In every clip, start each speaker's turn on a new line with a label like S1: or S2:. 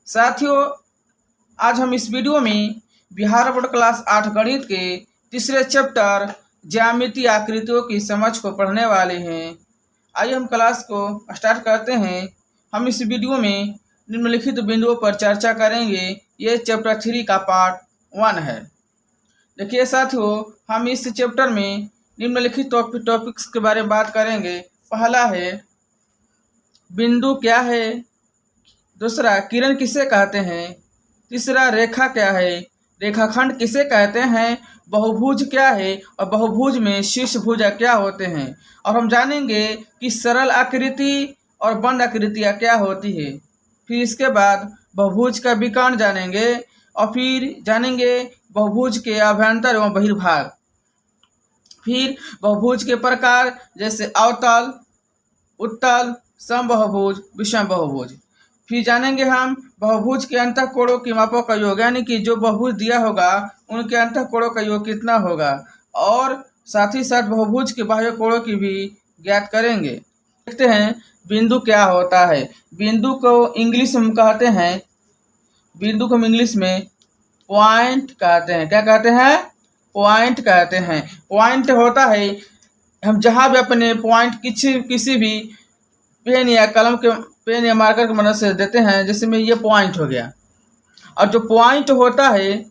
S1: साथियों, आज हम इस वीडियो में बिहार बोर्ड क्लास 8 गणित के तीसरे चैप्टर ज्यामितीय आकृतियों की समझ को पढ़ने वाले हैं। आइए हम क्लास को स्टार्ट करते हैं। हम इस वीडियो में निम्नलिखित बिंदुओं पर चर्चा करेंगे। ये चैप्टर 3 का पार्ट 1 है। देखिए साथियों, हम इस चैप्टर में निम्नलिखित टॉपिक्स के बारे में बात करेंगे। पहला है बिंदु क्या है, दूसरा किरण किसे कहते हैं, तीसरा रेखा क्या है, रेखाखंड किसे कहते हैं, बहुभुज क्या है और बहुभुज में शीर्ष भुजा क्या होते हैं, और हम जानेंगे कि सरल आकृति और बंद आकृतियाँ क्या होती है। फिर इसके बाद बहुभुज का विकर्ण जानेंगे और फिर जानेंगे बहुभुज के अभ्यंतर एवं बहिर्भाग। फिर बहुभुज के प्रकार जैसे अवतल, उत्तल, समबहुभुज, विषम बहुभुज। फिर जानेंगे हम बहुभुज के अंतःकोणों की मापों का योग, यानी कि जो बहुभुज दिया होगा उनके अंतःकोणों का योग कितना होगा, और साथ ही साथ बहुभुज के बाह्य कोणों की भी ज्ञात करेंगे। देखते हैं बिंदु क्या होता है। बिंदु को इंग्लिश में कहते हैं, बिंदु को हम इंग्लिश में पॉइंट कहते हैं। क्या कहते हैं? पॉइंट कहते हैं। पॉइंट होता है हम जहाँ भी अपने पॉइंट किसी भी पेन या कलम के पेन या मार्कर की मदद से देते हैं, जैसे में ये पॉइंट हो गया। और जो पॉइंट होता है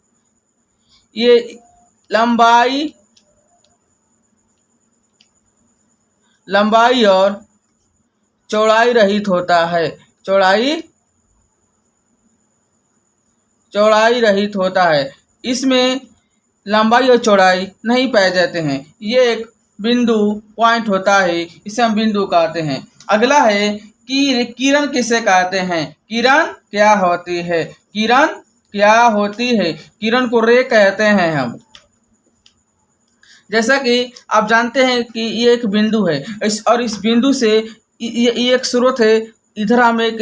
S1: ये लंबाई और चौड़ाई रहित होता है। चौड़ाई रहित होता है। इसमें लंबाई और चौड़ाई नहीं पाए जाते हैं। ये एक बिंदु पॉइंट होता है, इसे हम बिंदु कहते हैं। अगला है कि किरण किसे कहते हैं, किरण क्या होती है, किरण क्या होती है। किरण को रे कहते हैं हम। जैसा कि आप जानते हैं कि ये एक बिंदु है और इस बिंदु से ये एक स्रोत है। इधर हम एक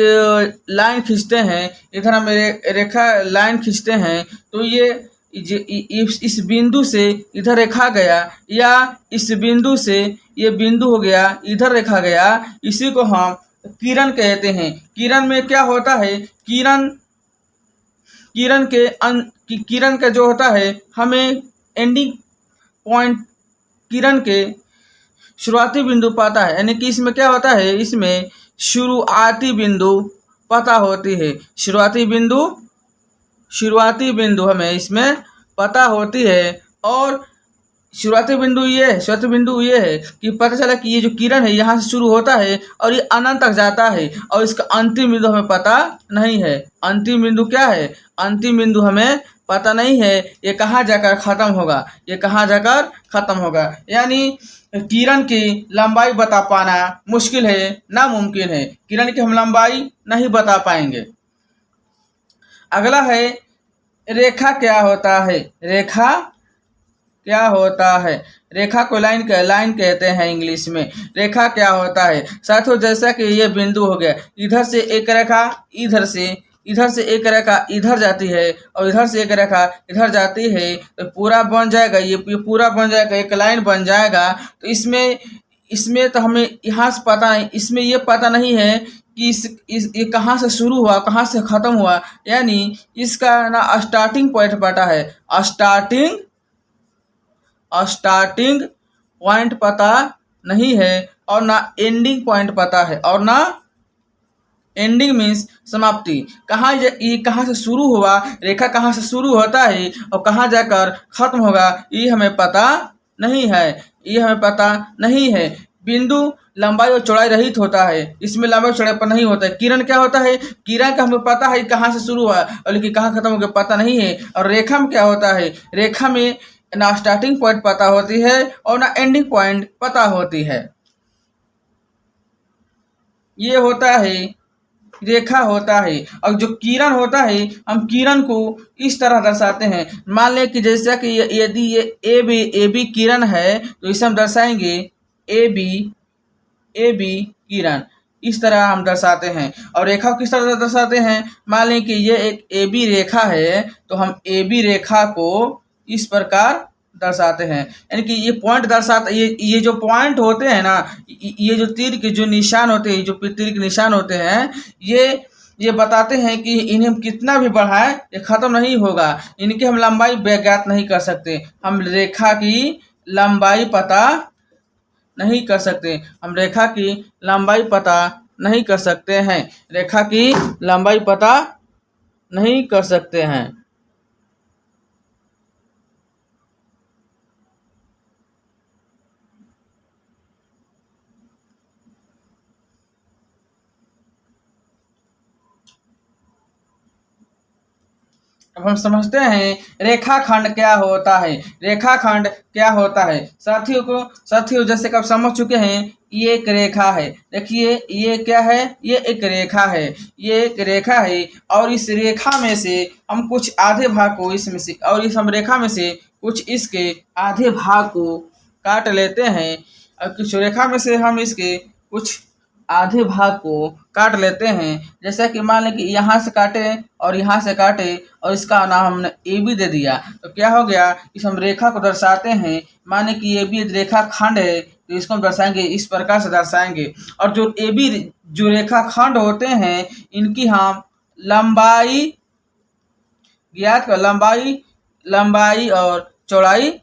S1: लाइन खींचते हैं, इधर हम रेखा लाइन खींचते हैं, तो ये इस बिंदु से इधर रेखा गया, या इस बिंदु से ये बिंदु हो गया, इधर रेखा गया, इसी को हम किरण कहते हैं। किरण में क्या होता है, किरण का जो होता है हमें एंडिंग पॉइंट किरण के शुरुआती बिंदु पता है, यानी कि इसमें क्या होता है, इसमें शुरुआती बिंदु पता होती है। शुरुआती बिंदु हमें इसमें पता होती है। और शुरुआती बिंदु ये है कि पता चला कि ये जो किरण है यहाँ से शुरू होता है और ये अनंत तक जाता है, और इसका अंतिम बिंदु हमें पता नहीं है। अंतिम बिंदु क्या है, अंतिम बिंदु हमें पता नहीं है, ये कहाँ जाकर खत्म होगा, यानी किरण की लंबाई बता पाना मुश्किल है, नामुमकिन है। किरण की हम लंबाई नहीं बता पाएंगे। अगला है रेखा क्या होता है। रेखा को लाइन कहते हैं इंग्लिश में। रेखा क्या होता है साथियों, जैसा कि ये बिंदु हो गया, इधर से एक रेखा इधर से एक रेखा इधर जाती है और इधर से एक रेखा इधर जाती है, तो पूरा बन जाएगा, ये पूरा बन जाएगा, एक लाइन बन जाएगा। तो इसमें तो हमें यहाँ से पता नहीं, इसमें ये पता नहीं है कि ये कहाँ से शुरू हुआ कहाँ से ख़त्म हुआ, यानी इसका ना स्टार्टिंग पॉइंट पता है, स्टार्टिंग पॉइंट पता नहीं है, और ना एंडिंग पॉइंट पता है, और ना एंडिंग मीन्स समाप्ति। ये कहाँ से शुरू हुआ, रेखा कहाँ से शुरू होता है और कहाँ जाकर खत्म होगा, ये हमें पता नहीं है। बिंदु लंबाई और चौड़ाई रहित होता है, इसमें लंबाई और चौड़ाई पर नहीं होता है। किरण क्या होता है, किरण का हमें पता है कहाँ से शुरू हुआ और लेकिन कहाँ खत्म हो गया पता नहीं है। और रेखा में क्या होता है, रेखा में ना स्टार्टिंग पॉइंट पता होती है और ना एंडिंग पॉइंट पता होती है। ये होता है रेखा होता है। और जो किरण होता है, हम किरण को इस तरह दर्शाते हैं। मान लें कि जैसा कि यदि ये ए बी किरण है, तो इसे हम दर्शाएंगे ए बी किरण, इस तरह हम दर्शाते हैं। और रेखा को किस तरह दर्शाते हैं, मान लें कि ये एक ए बी रेखा है, तो हम ए बी रेखा को इस प्रकार दर्शाते हैं, यानी कि ये पॉइंट दर्शाते, ये जो पॉइंट होते हैं ना, ये जो तीर के जो निशान होते हैं, जो तीर के निशान होते हैं, ये ये बताते हैं कि इन्हें कितना भी बढ़ाएं ये खत्म नहीं होगा, इनकी हम लंबाई ज्ञात नहीं कर सकते। हम रेखा की लंबाई पता नहीं कर सकते, हम रेखा की लंबाई पता नहीं कर सकते हैं, रेखा की लंबाई पता नहीं कर सकते हैं। अब हम समझते हैं रेखाखंड क्या होता है। रेखाखंड क्या होता है साथियों जैसे कि आप समझ चुके हैं, ये एक रेखा है। देखिए ये क्या है, ये एक रेखा है, ये एक रेखा है और इस रेखा में से हम कुछ आधे भाग को इसमें से और इस हम रेखा में से कुछ इसके आधे भाग को काट लेते हैं और कुछ रेखा में से हम इसके कुछ आधे भाग को काट लेते हैं। जैसा कि मान लें कि यहाँ से काटे और यहाँ से काटे और इसका नाम हमने ए बी दे दिया, तो क्या हो गया, इस हम रेखा को दर्शाते हैं। माने कि ये भी रेखा खंड है तो इसको हम दर्शाएंगे, इस प्रकार से दर्शाएंगे। और जो ए बी जो रेखा खंड होते हैं इनकी हम लंबाई ज्ञात कर, लंबाई और चौड़ाई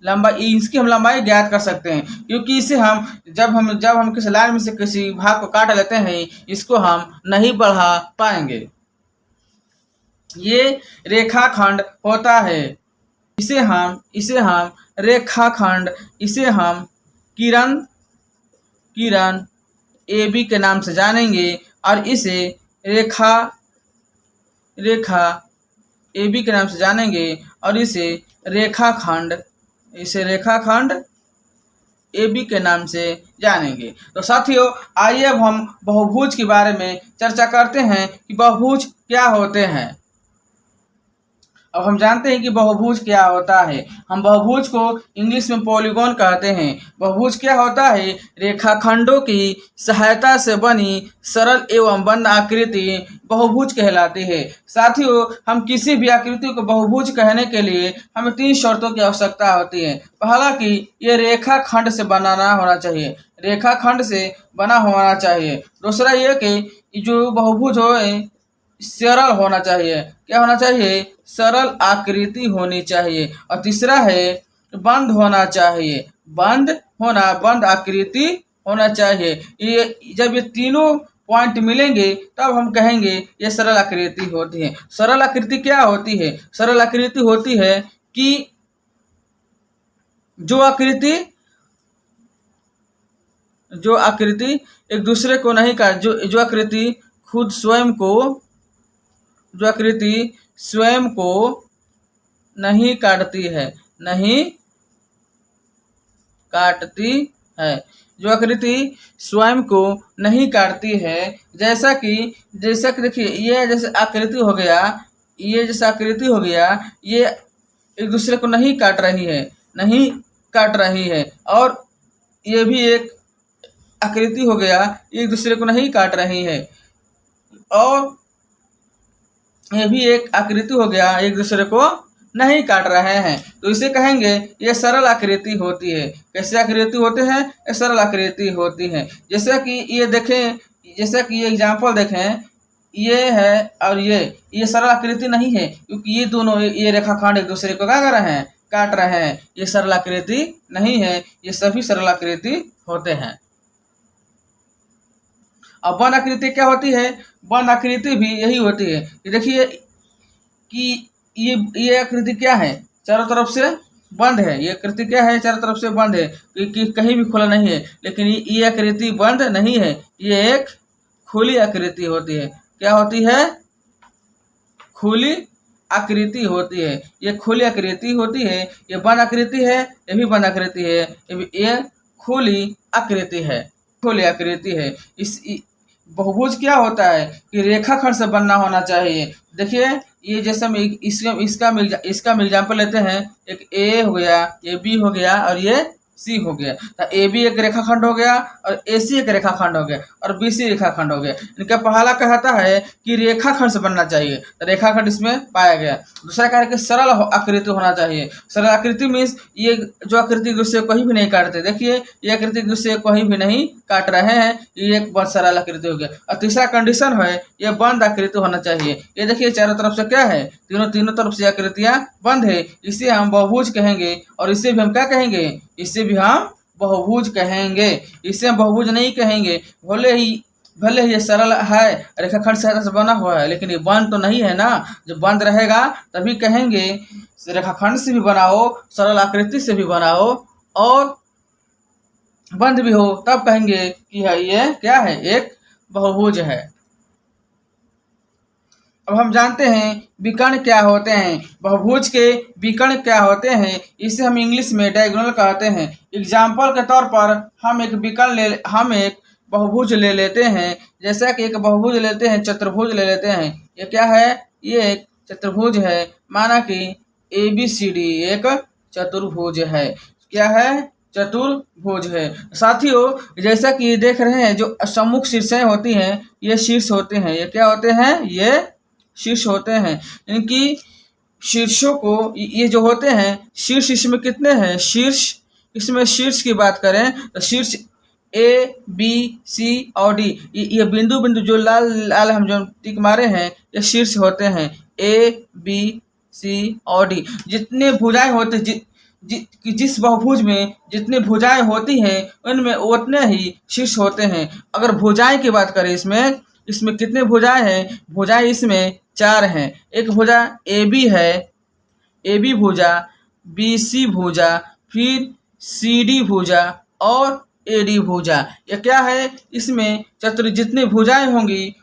S1: इसकी हम लंबाई ज्ञात कर सकते हैं, क्योंकि इसे हम जब हम किसी लाइन में से किसी भाग को काट लेते हैं इसको हम नहीं बढ़ा पाएंगे। ये रेखाखंड होता है, इसे हम रेखाखंड, इसे हम किरण ए बी के नाम से जानेंगे और इसे रेखा ए बी के नाम से जानेंगे और इसे रेखाखंड ए बी के नाम से जानेंगे। तो साथियों आइए अब हम बहुभुज के बारे में चर्चा करते हैं कि बहुभुज क्या होते हैं। अब हम जानते हैं कि बहुभुज क्या होता है। हम बहुभुज को इंग्लिश में पॉलीगॉन कहते हैं। बहुभुज क्या होता है, रेखाखंडों की सहायता से बनी सरल एवं बंद आकृति बहुभुज कहलाती है। साथियों हम किसी भी आकृति को बहुभुज कहने के लिए हमें 3 शर्तों की आवश्यकता होती है। पहला कि ये रेखाखंड से बनाना होना चाहिए, रेखाखंड से बना होना चाहिए। दूसरा ये कि जो बहुभुज हो सरल होना चाहिए, क्या होना चाहिए, सरल आकृति होनी चाहिए। और तीसरा है बंद होना चाहिए, बंद आकृति होना चाहिए। ये जब ये तीनों पॉइंट मिलेंगे तब हम कहेंगे ये सरल आकृति होती है। सरल आकृति क्या होती है, सरल आकृति होती है कि जो आकृति एक दूसरे को नहीं काट, जो आकृति खुद स्वयं को नहीं काटती है, जो आकृति स्वयं को नहीं काटती है। जैसा कि देखिए ये जैसे आकृति हो गया, ये एक दूसरे को नहीं काट रही है और ये भी एक आकृति हो गया, एक दूसरे को नहीं काट रही है और ये भी एक आकृति हो गया, एक दूसरे को नहीं काट रहे हैं। तो इसे कहेंगे ये सरल आकृति होती है। कैसे आकृति होते हैं, ये सरल आकृति होती है। जैसे कि ये देखें, जैसे कि ये एग्जाम्पल देखें, ये है और ये सरल आकृति नहीं है, क्योंकि ये दोनों ये रेखाखंड एक दूसरे को क्या कर रहे हैं, काट रहे हैं। ये सरल आकृति नहीं है, ये सभी सरल आकृति होते हैं। अब बंद आकृति क्या होती है, बंद आकृति भी यही होती है। देखिए कि ये आकृति क्या है, चारों तरफ से बंद है। ये आकृति क्या है, चारों तरफ से बंद है, कि कहीं भी खुला नहीं है। लेकिन ये आकृति बंद नहीं है, ये एक खुली आकृति होती है। क्या होती है, खुली आकृति होती है। ये खुली आकृति होती है। ये बंद आकृति है, ये भी बंद आकृति है, ये खुली आकृति है। इस बहुभुज क्या होता है कि रेखाखंड से बनना होना चाहिए। देखिए ये जैसे हम इसका एग्जाम्पल लेते हैं, एक ए हो गया, ये बी हो गया और ये सी हो गया। तो ए बी एक रेखाखंड हो गया और ए सी एक रेखाखंड हो गया और बी सी रेखाखंड हो गया। इनका पहला कहता है कि रेखाखंड से बनना चाहिए, तो रेखाखंड इसमें पाया गया। दूसरा कह रहा है कि सरल आकृति होना चाहिए। सरल आकृति मीन्स ये जो आकृति दूसरे कहीं भी नहीं काटते, देखिए ये आकृति दूसरे कहीं भी नहीं काट रहे हैं, ये एक बहुत सरल आकृति हो गया। और तीसरा कंडीशन है ये बंद आकृति होना चाहिए। ये देखिए चारों तरफ से क्या है, तीनों तरफ से आकृतियां बंद है, इसे हम बहुभुज कहेंगे। और इसे भी हम क्या कहेंगे, इसे भी हम बहुभुज कहेंगे। इसे हम बहुभुज नहीं कहेंगे, भले ही ये सरल है, रेखाखंड सहायता से बना हुआ है, लेकिन ये बंद तो नहीं है ना। जब बंद रहेगा तभी कहेंगे रेखाखंड से भी बनाओ, सरल आकृति से भी बनाओ और बंद भी हो, तब कहेंगे कि ये क्या है, एक बहुभुज है। अब हम जानते हैं विकर्ण क्या होते हैं, बहुभुज के विकर्ण क्या होते हैं। इसे हम इंग्लिश में डायगोनल कहते हैं। एग्जाम्पल के तौर पर हम एक बहुभुज ले लेते हैं। जैसा कि एक बहुभुज लेते हैं, चतुर्भुज ले लेते हैं। ये क्या है, ये एक चतुर्भुज है। माना कि ABCD एक चतुर्भुज है। क्या है, चतुर्भुज है। साथियों जैसा कि देख रहे हैं जो सम्मुख शीर्षें होती हैं, ये शीर्ष होते हैं। ये क्या होते हैं, ये शीर्ष होते हैं। इनकी शीर्षों को ये जो होते हैं शीर्ष, इसमें कितने हैं शीर्ष, इसमें शीर्ष की बात करें तो शीर्ष ABC और D, ये बिंदु जो लाल हम जो टिक मारे हैं ये शीर्ष होते हैं ABC और D। जितने भुजाएं होते जिस बहुभुज में जितनी भुजाएं होती हैं उनमें उतने ही शीर्ष होते हैं। अगर भुजाएं की बात करें इसमें कितने भुजाएं हैं, भुजाएं इसमें 4 हैं। एक भुजा AB है, AB भुजा, BC भुजा, फिर CD भुजा और AD भुजा। ये क्या है, इसमें जितने भुजाएं होंगी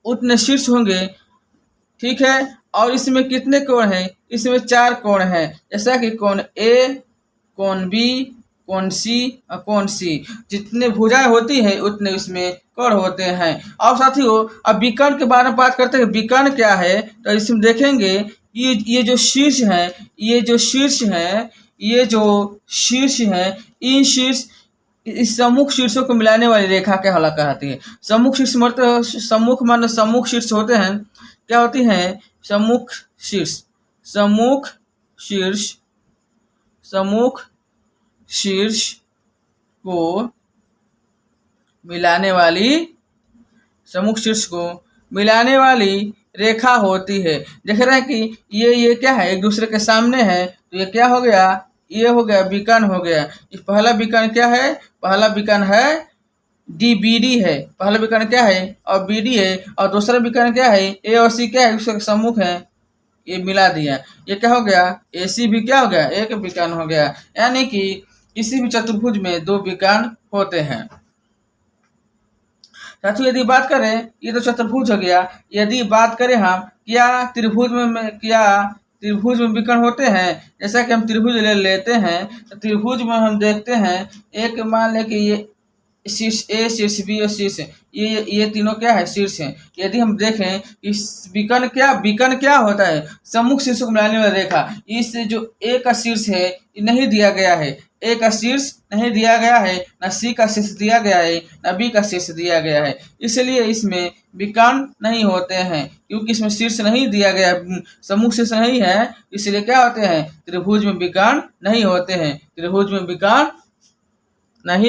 S1: उतने शीर्ष होंगे, ठीक है। और इसमें कितने कोण हैं, इसमें 4 कोण हैं। जैसा कि कोण A, कोण B, कोण C और कोण C। जितने भुजाएं होती है उतने इसमें कोण होते हैं। और साथियों अब विकर्ण के बारे में बात करते हैं। विकर्ण क्या है, तो इसमें देखेंगे ये जो शीर्ष है, इन शीर्ष इस सम्मुख शीर्षों को मिलाने वाली रेखा क्या हला कहती है। सम्मुख शीर्ष मतलब सम्मुख शीर्ष होते हैं, क्या होती हैं, सम्मुख शीर्ष को मिलाने वाली रेखा होती है। देख रहे हैं कि ये क्या है, एक दूसरे के सामने है, तो ये क्या हो गया, ये हो गया विकर्ण हो गया। इस पहला विकर्ण क्या है, पहला विकर्ण है DBD है, पहला विकर्ण क्या है और BD है। और दूसरा विकर्ण क्या है, A और C क्या है, उसके सम्मुख है, ये मिला दिया, ये क्या हो गया, AC भी क्या हो गया, एक विकर्ण हो गया। यानी कि किसी भी चतुर्भुज में 2 विकर्ण होते हैं। साथियों यदि बात करें, ये तो चतुर्भुज हो गया। यदि बात करें हम क्या त्रिभुज में विकर्ण होते हैं। जैसा कि हम त्रिभुज ले लेते हैं, तो त्रिभुज में हम देखते हैं एक मान लें कि ये शीर्ष A, शीर्ष B और शीर्ष ये तीनों क्या है, शीर्ष हैं। यदि हम देखें इस विकर्ण क्या होता है, सम्मुख शीर्षों को मिलाने वाली रेखा। इस जो A का शीर्ष है ये नहीं दिया गया है, A का शीर्ष नहीं दिया गया है, न C का शीर्ष दिया गया है, न B का शीर्ष दिया गया है, इसलिए इसमें विकर्ण नहीं होते हैं। क्योंकि इसमें शीर्ष नहीं दिया गया, सम्मुख शीर्ष नहीं है, इसलिए क्या होते हैं, त्रिभुज में विकर्ण नहीं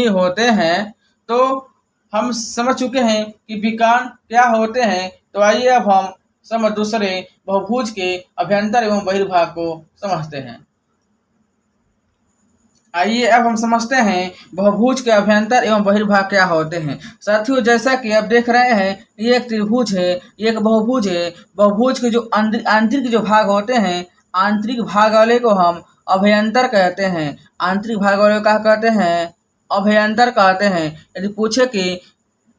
S1: होते हैं। तो हम समझ चुके हैं कि विकर्ण क्या होते हैं। तो आइए अब हम दूसरे बहुभुज के अभ्यंतर एवं बहिर्भाग को समझते हैं। आइए अब हम समझते हैं बहुभुज के अभ्यंतर एवं बहिर्भाग क्या होते हैं। साथियों जैसा कि आप देख रहे हैं ये एक त्रिभुज है, ये एक बहुभुज है। बहुभुज के जो आंतरिक जो भाग होते हैं, आंतरिक भाग वाले को हम अभ्यंतर कहते हैं। आंतरिक भाग वाले को क्या कहते हैं, अभ्यंतर कहते हैं। यदि पूछे कि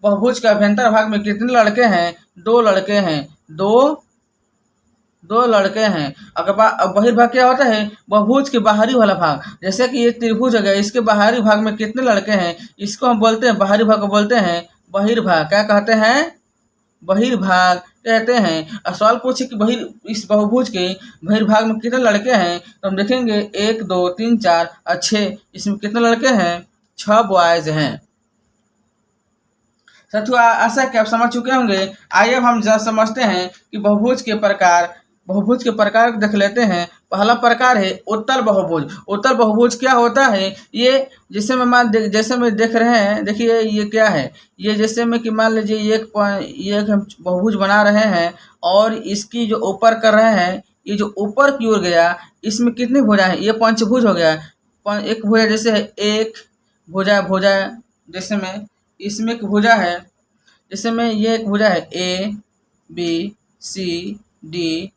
S1: बहुभुज के अभ्यंतर भाग में कितने लड़के हैं, 2 लड़के हैं, दो लड़के हैं। अगर बहिर्भाग क्या होता है, बहुभुज के बाहरी वाला भाग। जैसे कि ये त्रिभुज हो गया, इसके बाहरी भाग में कितने लड़के हैं, इसको हम बोलते हैं, बाहरी भाग को बोलते हैं बहिर्भाग। क्या कहते हैं, बहिर्भाग। कहते हैं। अब सवाल पूछे कि इस बहुभुज के बहिर्भाग में कितने लड़के हैं, तो हम देखेंगे 1 2 3 4 और 6। इसमें कितने लड़के हैं? 6 बॉयज हैं। साथियों, आशा है कि आप समझ चुके होंगे। आइए अब हम समझते हैं कि बहुभुज के प्रकार देख लेते हैं। पहला प्रकार है उत्तल बहुभुज। उत्तल बहुभुज क्या होता है? ये जैसे में देख रहे हैं, देखिए ये क्या है। ये जैसे में कि मान लीजिए ये एक हम बहुभुज बना रहे हैं और इसकी जो ऊपर कर रहे हैं, ये जो ऊपर की ओर गया, इसमें कितनी भुजा है? ये पंचभुज हो गया। एक भुजा जैसे है, एक भुजा जैसे में इसमें एक भुजा है, जैसे में ये एक भुजा है ए बी सी डी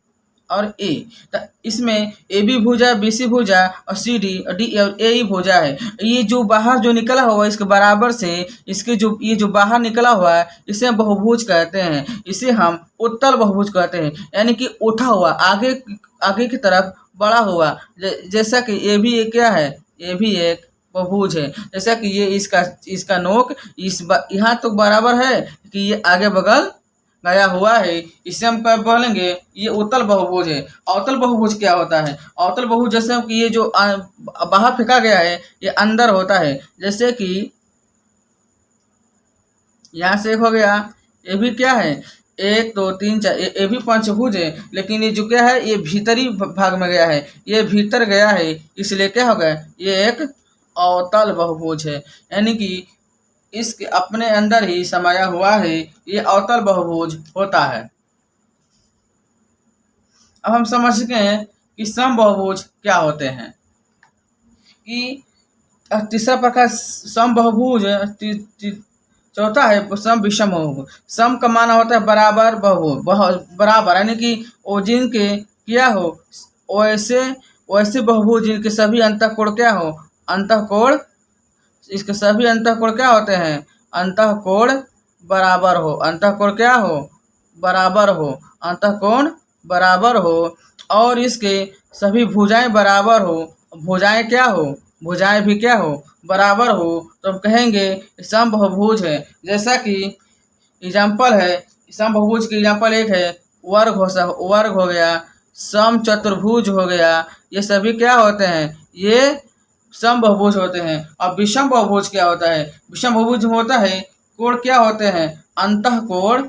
S1: और ए। तो इसमें ए बी भुजा, बी सी भुजा और सी डी और डी और ए ही भुजा है। ये जो बाहर जो निकला हुआ इसके बराबर से इसके ये जो बाहर निकला हुआ है, इसे हम बहुभुज कहते हैं। इसे हम उत्तल बहुभुज कहते हैं, यानी कि उठा हुआ आगे की तरफ बड़ा हुआ। जैसा कि ये भी एक क्या है? ये भी एक बहुभुज है। जैसा कि ये इसका नोक यहाँ तो बराबर है कि ये आगे बगल गया हुआ है, इसे हम क्या बोलेंगे? ये उत्तल बहुभुज है। अवतल बहुभुज क्या होता है? अवतल बहुभुज जैसे कि ये जो बाहर फेंका गया है, ये अंदर होता है। जैसे कि यहाँ से एक हो गया, ये भी क्या है? 1 2 3 4, ये भी पंचभुज है, लेकिन ये जो क्या है, ये भीतरी भाग में गया है, ये भीतर गया है, इसलिए क्या हो गया? ये एक अवतल बहुभुज है, यानी कि इसके अपने अंदर ही समाया हुआ है। ये अवतल बहुभुज होता है। अब हम समझ सके हैं कि समबहुभुज क्या होते हैं। कि तीसरा प्रकार समबहुभुज, चौथा है सम विषम बहुभुज। सम का माना होता है बराबर, बहुभुज बराबर, यानी कि वो जिनके क्या हो वैसे बहुभुज जिनके सभी अंतःकोण क्या हो? अंतःकोण, इसके सभी अंतःकोण क्या होते हैं? अंतःकोण बराबर हो। अंतःकोण क्या हो? बराबर हो। अंतःकोण बराबर हो और इसके सभी भुजाएं बराबर हो। भुजाएं क्या हो? भुजाएं भी क्या हो? बराबर हो। तो हम कहेंगे समबहुभुज है। जैसा कि एग्जाम्पल है, समबहुभुज की एग्जाम्पल एक है वर्ग हो गया, समचतुर्भुज हो गया। ये सभी क्या होते हैं? ये समबहुभुज होते हैं। और विषम बहुभुज क्या होता है? विषम बहुभुज होता है कोण क्या होते हैं? अंतःकोण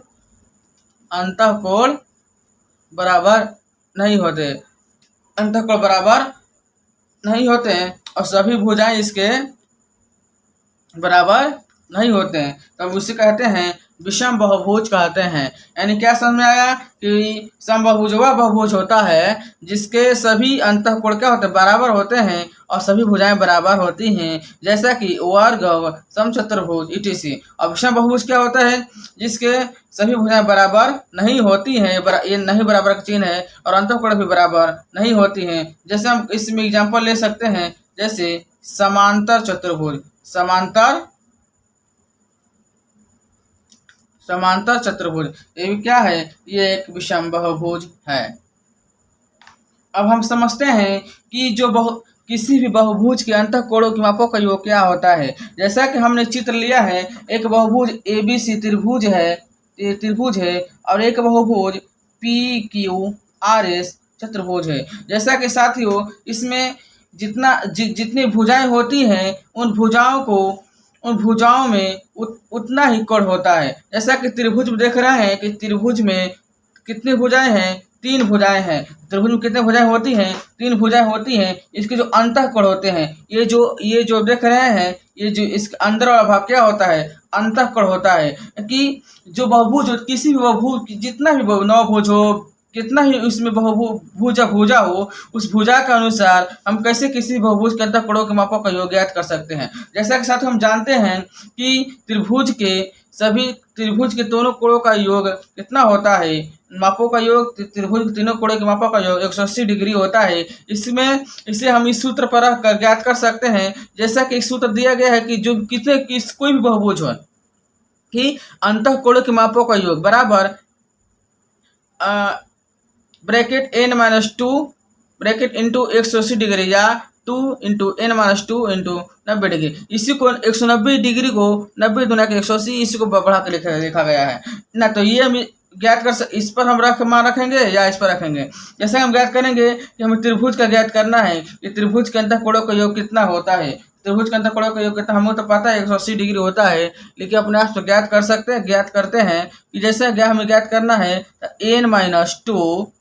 S1: बराबर नहीं होते। अंतःकोण बराबर नहीं होते हैं और सभी भुजाएं इसके बराबर नहीं होते हैं, तब उसे कहते हैं विषम बहुभुज कहते हैं। यानी क्या समझ में आया कि समबहुभुज वह बहुभुज होता है जिसके सभी अंतःकोण क्या होते हैं? बराबर होते हैं और सभी भुजाएं बराबर होती हैं, जैसा कि वर्ग, समचतुर्भुज etc। और विषम बहुभुज क्या होता है? जिसके सभी भुजाएं बराबर नहीं होती हैं, ये नहीं बराबर का चिन्ह है, और अंतःकोण भी बराबर नहीं होती हैं। जैसे हम इसमें एग्जाम्पल ले सकते हैं, जैसे समांतर चतुर्भुज। समांतर चतुर्भुज ये भी क्या है? ये एक विषम बहुभुज है। अब हम समझते हैं कि किसी भी बहुभुज के अंतःकोणों की मापों का योग क्या होता है। जैसा कि हमने चित्र लिया है, एक बहुभुज ABC त्रिभुज है और एक बहुभुज PQRS चतुर्भुज है। जैसा कि साथियों इसमें जितनी भुजाएं होती हैं उन भुजाओं में उतना ही कोण होता है। जैसा कि त्रिभुज में देख रहे हैं कि त्रिभुज में कितनी भुजाएं हैं? 3 भुजाएं हैं। त्रिभुज में कितनी भुजाएं होती हैं? 3 भुजाएं होती हैं। इसके जो अंतःकोण होते हैं, ये जो देख रहे हैं, ये जो इसके अंदर वाला भाग क्या होता है? अंतःकोण होता है। कि जो बहुभुज, किसी भी बहुभुज, जितना भी नवभुज हो, कितना ही उसमें भुजा हो, उस भुजा के अनुसार हम कैसे किसी बहुभुज के अंतःकोणों के मापों का योग ज्ञात कर सकते हैं। जैसा कि साथ हम जानते हैं कि त्रिभुज के दोनों कोणों का योग कितना होता है? मापों का योग, त्रिभुज के तीनों कोणों के मापों का योग 180 डिग्री होता है। इसे हम इस सूत्र पर ज्ञात कर सकते हैं। जैसा कि एक सूत्र दिया गया है कि जो कोई भी बहुभुज हो कि अंतःकोणों के मापों का योग बराबर bracket n-2 bracket into 180 degree या 2 इंटू n-2 इंटू 90 डिग्री। इसी को 190 डिग्री को 90 गुना के 180 इसी को बढ़ा के लिखा गया है ना। तो ये ज्ञात इस पर हम मान रखेंगे या इस पर रखेंगे। जैसे हम ज्ञात करेंगे कि हमें त्रिभुज का ज्ञात करना है कि त्रिभुज के अंतःकोणों का योग कितना होता है। त्रिभुज के अंतःकोणों का योग कितना हमें तो पता है 180 डिग्री होता है, लेकिन अपने आप तो ज्ञात कर सकते हैं। ज्ञात करते हैं कि जैसे हमें ज्ञात करना है n-2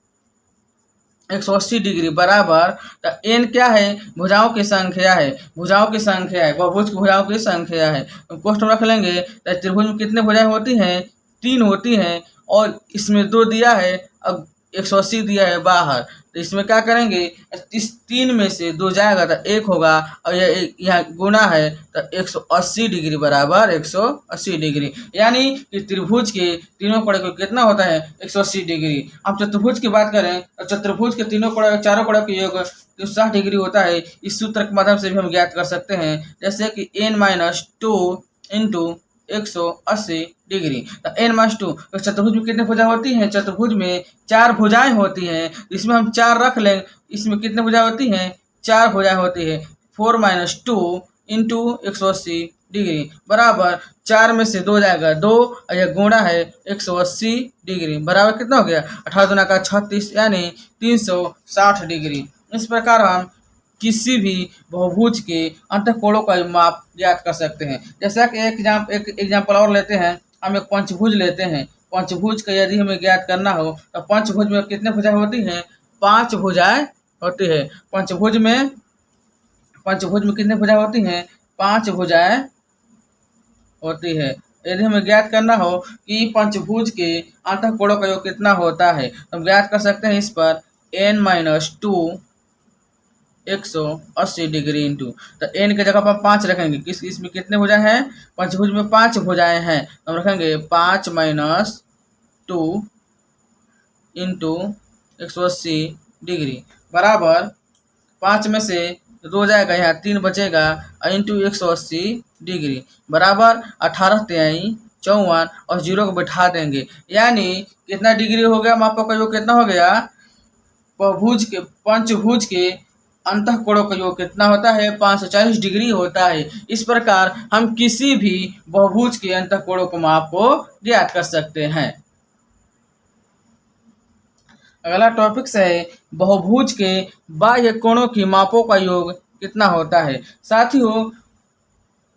S1: 180 डिग्री बराबर, तो n क्या है, भुजाओं की संख्या है, भुजाओं की संख्या है, बहुभुज की भुजाओं की संख्या है। तो कोष्ठ में रख लेंगे तो त्रिभुज में कितने भुजाएं होती हैं, 3 होती हैं, और इसमें 2 दिया है, अब 180 दिया है बाहर, तो इसमें क्या करेंगे, इस 3 में से 2 जाएगा तो 1 होगा, और यह यहाँ गुना है तो 180 डिग्री बराबर 180 डिग्री, यानी कि त्रिभुज के तीनों कोणों को कितना होता है 180 डिग्री। अब चतुर्भुज की बात करें तो चतुर्भुज के चारों कोणों के योग 360 डिग्री होता है। इस सूत्र के माध्यम से भी हम ज्ञात कर सकते हैं, जैसे कि n-2 इंटू 180 डिग्री। तो n-2 तो चतुर्भुज में कितने भुजा होती हैं, चतुर्भुज में 4 भुजाएं होती हैं, इसमें हम 4 रख लें। इसमें कितने भुजा होती हैं, 4 भुजाएं होती है। 4-2 इंटू 180 डिग्री बराबर 4 में से 2 जाएगा 2, और यह गुणा है 180 डिग्री बराबर कितना हो गया 18 का 36, यानी 360 डिग्री। इस प्रकार हम किसी भी बहुभुज के अंतःकोणों का माप ज्ञात कर सकते हैं। जैसा कि एक एग्जाम्पल और लेते हैं, हम एक पंचभुज लेते हैं। पंचभुज का यदि हमें ज्ञात करना हो तो पंचभुज में कितने भुजाएं होती हैं, 5 भुजाएं होती है। पंचभुज में कितने भुजाएं होती हैं, 5 भुजाएं होती है। यदि हमें ज्ञात करना हो कि पंचभुज के अंतःकोणों का योग कितना होता है, तो हम ज्ञात कर सकते हैं इस पर n-2 180 डिग्री इंटू, तो n के जगह पर 5 रखेंगे। इसमें कितने भुजाएं हैं, पंचभुज में 5 भुजाएं हैं, हम रखेंगे 5-2 इंटू 180 डिग्री बराबर 5 में से 2 जाएगा, यहाँ 3 बचेगा, इंटू 180 डिग्री बराबर 18-53 54, और 0 को बैठा देंगे, यानी कितना डिग्री हो गया, मापों का योग कितना हो गया, पंचभुज के अंतःकोणों का योग कितना होता है, 540 डिग्री होता है। इस प्रकार हम किसी भी बहुभुज के अंतःकोणों के माप को ज्ञात कर सकते हैं। अगला टॉपिक है बहुभुज के बाह्य कोणों की मापों का योग कितना होता है। साथियों,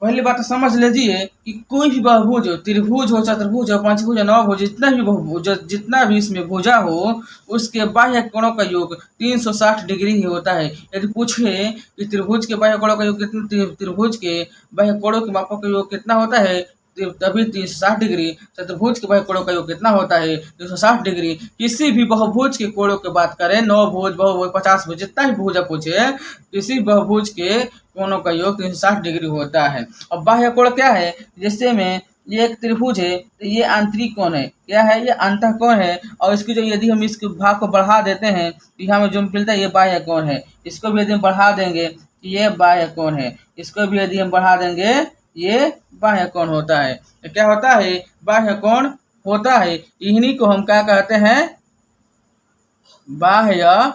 S1: पहली बात तो समझ लीजिए कि कोई भी बहुभुज हो, त्रिभुज हो, चतुर्भुज हो, पंचभुज हो, नवभुज, जितना भी इसमें भुजा हो, उसके बाह्य कोणों का योग 360 डिग्री ही होता है। यदि पूछे कि त्रिभुज के बाह्य कोणों का योग कितना, त्रिभुज के बाह्य कोणों के मापों का योग कितना होता है, तभी 360 डिग्री। चतुर्भुज के बाह्य कोणों का योग कितना होता है, 360 डिग्री। किसी भी बहुभुज के कोणों की बात करें, 9 भुज, बहुभुज, 50 भुज, जितना भी भुजा पूछे, किसी बहुभुज के कोणों का योग 360 डिग्री होता है। अब बाह्य कोण क्या है, जैसे में ये एक त्रिभुज है, तो ये आंतरिक कोण है, क्या है, ये अंतः कोण है, और इसकी जो यदि हम इसके भाग को बढ़ा देते हैं तो यहाँ में जो मिलता है ये बाह्य कोण है। इसको भी यदि हम बढ़ा देंगे ये बाह्य कोण है, इसको भी यदि हम बढ़ा देंगे ये बाह्य कोण होता है। तो क्या होता है, बाह्य कोण होता है। इन्हीं को हम क्या कहते हैं, बाह्य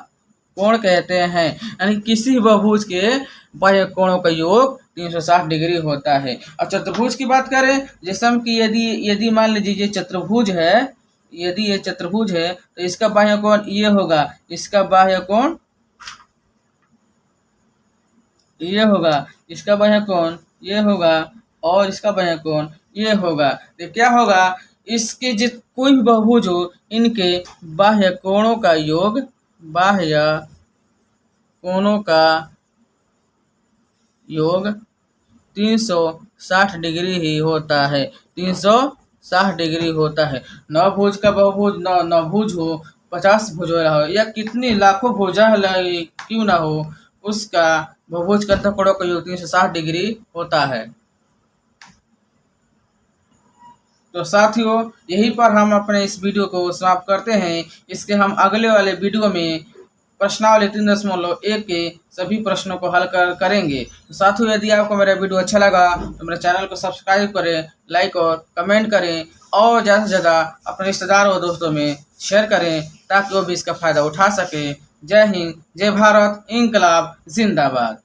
S1: कोण कहते हैं। यानी किसी बहुभुज के बाह्य कोणों का योग 360 डिग्री होता है। और चतुर्भुज की बात करें, जैसे हम कि यदि मान लीजिए ये चतुर्भुज है, यदि ये चतुर्भुज है तो इसका बाह्य कोण ये होगा, इसका बाह्य कोण ये होगा, इसका बाह्य कोण ये होगा, और इसका बाह्य कोण ये होगा। तो क्या होगा, इसके कोई भी बहुभुज हो, इनके बाह्य कोणों का योग, बाह्य कोणों का योग 360 डिग्री ही होता है, 360 डिग्री होता है। नवभुज का बहुभुज नवभुज हो, 50 भुज हो, या कितनी लाखों भुजा क्यों ना हो, उसका बहुभुज का अंतःकोणों का योग 360 डिग्री होता है। तो साथियों, यहीं पर हम अपने इस वीडियो को समाप्त करते हैं। इसके हम अगले वाले वीडियो में प्रश्नावली 3.1 के सभी प्रश्नों को हल करेंगे। तो साथियों, यदि आपको मेरा वीडियो अच्छा लगा तो मेरे चैनल को सब्सक्राइब करें, लाइक और कमेंट करें, और ज़्यादा से ज़्यादा अपने रिश्तेदार और दोस्तों में शेयर करें ताकि वो भी इसका फ़ायदा उठा सके। जय हिंद, जय भारत, इंकलाब जिंदाबाद।